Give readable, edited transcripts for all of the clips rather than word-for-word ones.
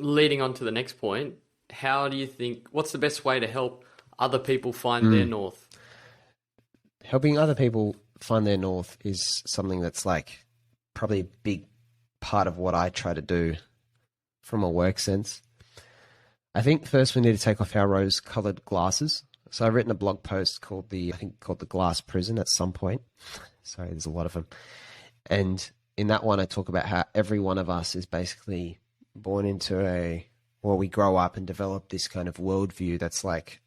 leading on to the next point, how do you think, what's the best way to help other people find their north? Helping other people find their north is something that's like probably a big part of what I try to do from a work sense. I think first we need to take off our rose-colored glasses. So I've written a blog post called the Glass Prison at some point. Sorry, there's a lot of them. And in that one, I talk about how every one of us is basically born into we grow up and develop this kind of worldview that's like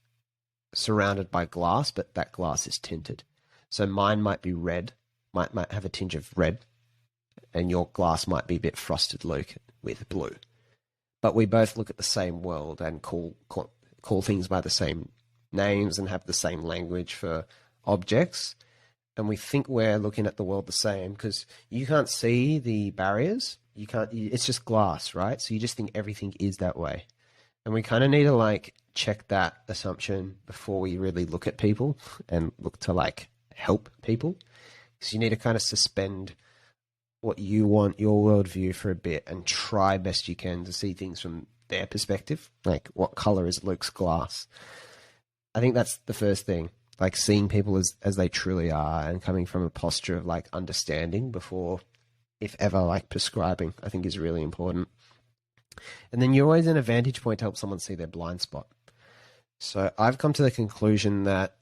surrounded by glass, but that glass is tinted. So mine might be red, might have a tinge of red, and your glass might be a bit frosted with blue. But we both look at the same world and call things by the same names and have the same language for objects. And we think we're looking at the world the same because you can't see the barriers. It's just glass, right? So you just think everything is that way. And we kind of need to like check that assumption before we really look at people and look to like help people. Because you need to kind of suspend what you want, your worldview for a bit and try best you can to see things from their perspective. Like, what color is Luke's glass? I think that's the first thing. Like seeing people as they truly are and coming from a posture of like understanding before, if ever, like prescribing, I think is really important. And then you're always in a vantage point to help someone see their blind spot. So I've come to the conclusion that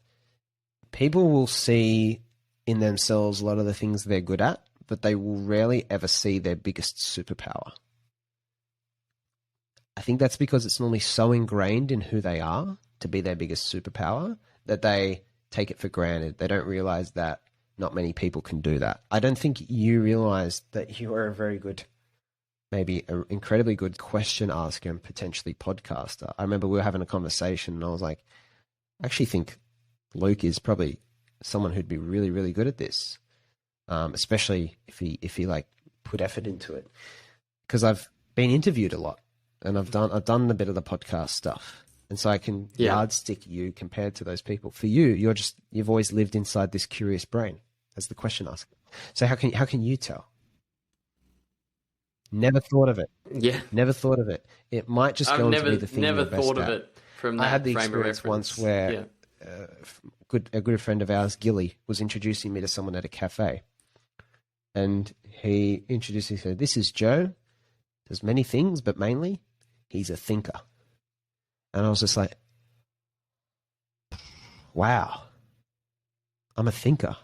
people will see in themselves a lot of the things they're good at, but they will rarely ever see their biggest superpower. I think that's because it's normally so ingrained in who they are to be their biggest superpower that they take it for granted. They don't realize that not many people can do that. I don't think you realize that you are a very good, maybe an incredibly good question asker and potentially podcaster. I remember we were having a conversation and I was like, I actually think Luke is probably someone who'd be really, really good at this. Especially if he like put effort into it, because I've been interviewed a lot and I've done a bit of the podcast stuff, and so I can yardstick you compared to those people. For you, you've always lived inside this curious brain as the question asker. So how can you tell? Never thought of it. Yeah, never thought of it. It might just go on to be the thing never you're best thought of at. it from that. I had the frame experience of reference. once where a good friend of ours, Gilly, was introducing me to someone at a cafe. And he introduced me, he said, "This is Joe. Does many things, but mainly he's a thinker." And I was just like, wow, I'm a thinker.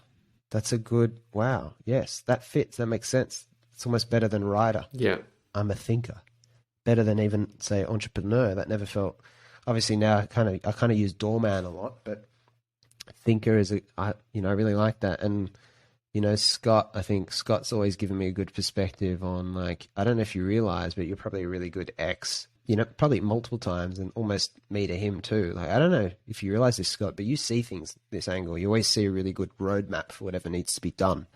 That's a good, wow. Yes, that fits. That makes sense. It's almost better than writer. Yeah. I'm a thinker. Better than even, say, entrepreneur. That never felt, obviously now I kind of use doorman a lot, but thinker is, I really like that. And, Scott, I think Scott's always given me a good perspective on, like, I don't know if you realize, but you're probably a really good ex, probably multiple times, and almost me to him too. Like, I don't know if you realize this, Scott, but you see things this angle. You always see a really good roadmap for whatever needs to be done.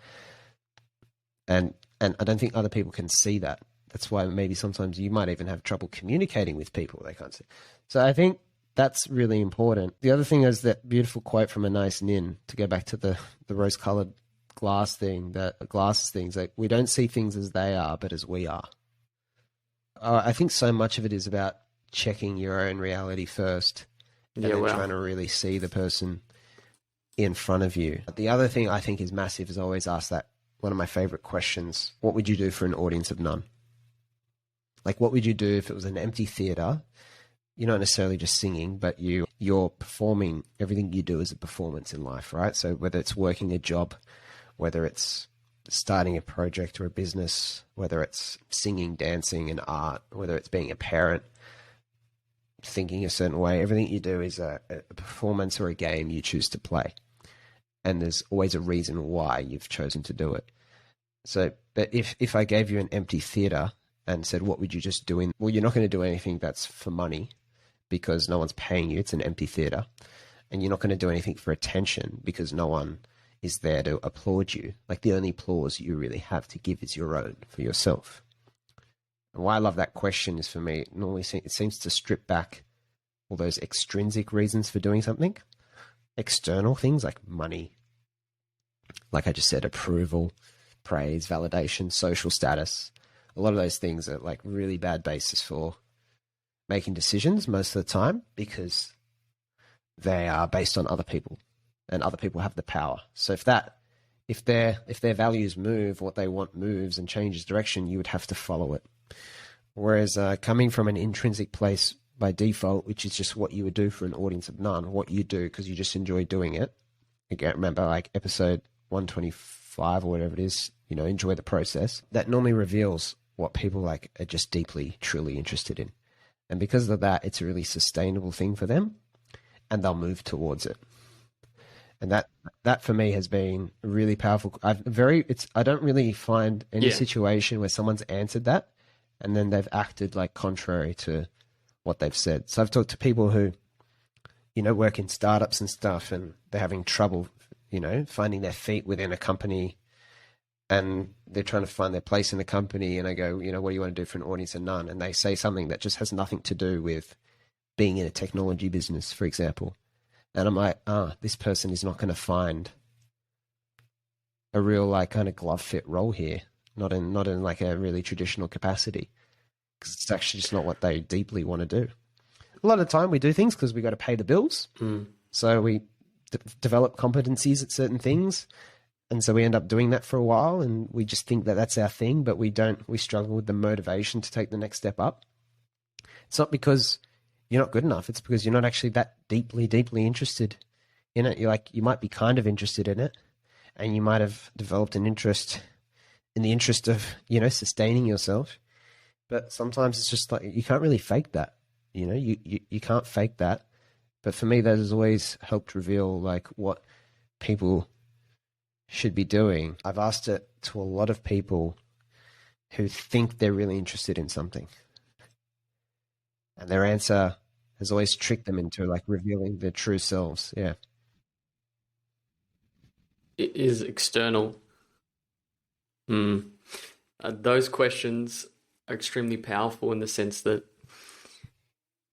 And I don't think other people can see that. That's why maybe sometimes you might even have trouble communicating with people they can't see. So I think that's really important. The other thing is that beautiful quote from A Nice Nin, to go back to the rose-colored glasses things, like, we don't see things as they are, but as we are. I think so much of it is about checking your own reality first and then trying to really see the person in front of you. The other thing I think is massive is I always ask that, one of my favorite questions, what would you do for an audience of none? Like, what would you do if it was an empty theater? You're not necessarily just singing, but you're performing. Everything you do is a performance in life, right? So whether it's working a job, whether it's starting a project or a business, whether it's singing, dancing, and art, whether it's being a parent, thinking a certain way, everything you do is a performance or a game you choose to play. And there's always a reason why you've chosen to do it. So, but if I gave you an empty theater and said, what would you just do well, you're not going to do anything that's for money because no one's paying you. It's an empty theater. And you're not going to do anything for attention because no one is there to applaud you. Like, the only applause you really have to give is your own, for yourself. And why I love that question is, for me, it seems to strip back all those extrinsic reasons for doing something. External things like money, like I just said, approval, praise, validation, social status. A lot of those things are like really bad basis for making decisions most of the time because they are based on other people, and other people have the power. So if their values move, what they want moves and changes direction, you would have to follow it. Whereas coming from an intrinsic place by default, which is just what you would do for an audience of none, what you do because you just enjoy doing it. Again, remember like episode 125 or whatever it is, enjoy the process. That normally reveals what people like are just deeply, truly interested in. And because of that, it's a really sustainable thing for them, and they'll move towards it. And that for me has been really powerful. I don't really find any situation where someone's answered that and then they've acted like contrary to what they've said. So I've talked to people who, work in startups and stuff, and they're having trouble, finding their feet within a company, and they're trying to find their place in the company. And I go, what do you want to do for an audience of none? And they say something that just has nothing to do with being in a technology business, for example. And I'm like, this person is not going to find a real like kind of glove fit role here, not in like a really traditional capacity, because it's actually just not what they deeply want to do. A lot of the time we do things because we got to pay the bills. So we develop competencies at certain things. And so we end up doing that for a while, and we just think that that's our thing, but we struggle with the motivation to take the next step up. It's not because you're not good enough. It's because you're not actually that deeply, deeply interested in it. You might be kind of interested in it, and you might have developed an interest in the interest of, sustaining yourself. But sometimes it's just like, you can't really fake that. You can't fake that. But for me, that has always helped reveal like what people should be doing. I've asked it to a lot of people who think they're really interested in something, and their answer has always tricked them into like revealing their true selves. Yeah. It is external. Those questions are extremely powerful in the sense that,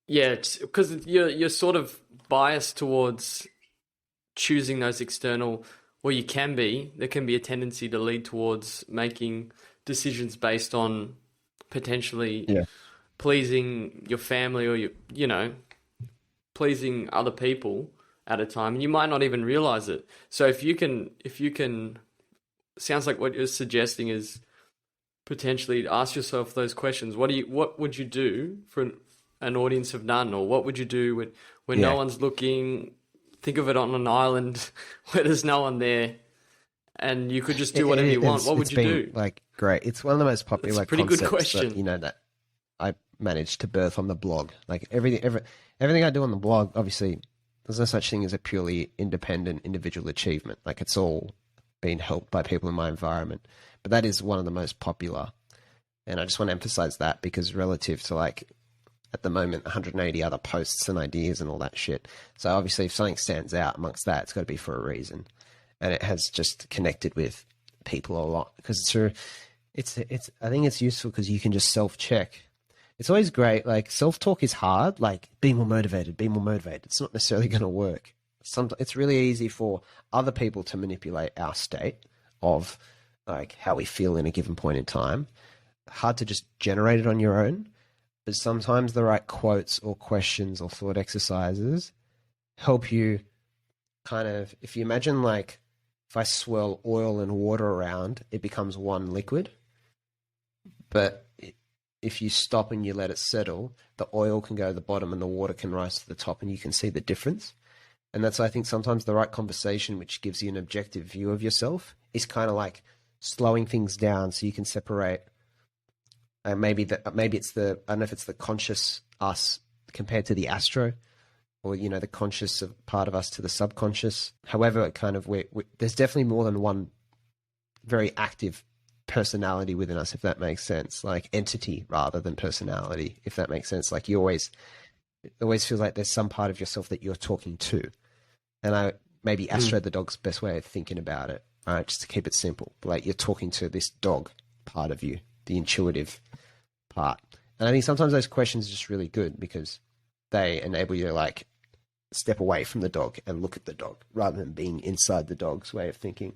because you're sort of biased towards choosing those external. Well, you can be. There can be a tendency to lead towards making decisions based on potentially pleasing your family or pleasing other people at a time, and you might not even realize it. So if you can, sounds like what you're suggesting is potentially ask yourself those questions. What would you do for an audience of none, or what would you do when no one's looking? Think of it on an island where there's no one there, and you could just do whatever you want. What would you do? Like, great. It's one of the most popular pretty concepts good question. That I managed to birth on the blog. Like everything I do on the blog, obviously, there's no such thing as a purely independent individual achievement. Like, it's all been helped by people in my environment. But that is one of the most popular. And I just want to emphasize that, because relative to like, at the moment, 180 other posts and ideas and all that shit. So obviously if something stands out amongst that, it's got to be for a reason. And it has just connected with people a lot, because it's I think it's useful because you can just self-check. It's always great. Like, self-talk is hard. Like, be more motivated. It's not necessarily going to work. It's really easy for other people to manipulate our state of like how we feel in a given point in time. Hard to just generate it on your own. But sometimes the right quotes or questions or thought exercises help you kind of, if you imagine like, if I swirl oil and water around, it becomes one liquid. But if you stop and you let it settle, the oil can go to the bottom and the water can rise to the top, and you can see the difference. And that's, I think, sometimes the right conversation, which gives you an objective view of yourself, is kind of like slowing things down so you can separate. Maybe it's I don't know if it's the conscious us compared to the astro, or the conscious part of us to the subconscious. However, there's definitely more than one very active personality within us, if that makes sense. Like, entity rather than personality, if that makes sense. Like, it always feels like there's some part of yourself that you're talking to. And maybe astro the dog's best way of thinking about it. All right, just to keep it simple. Like, you're talking to this dog part of you, the intuitive part. And I think sometimes those questions are just really good because they enable you to like step away from the dog and look at the dog rather than being inside the dog's way of thinking.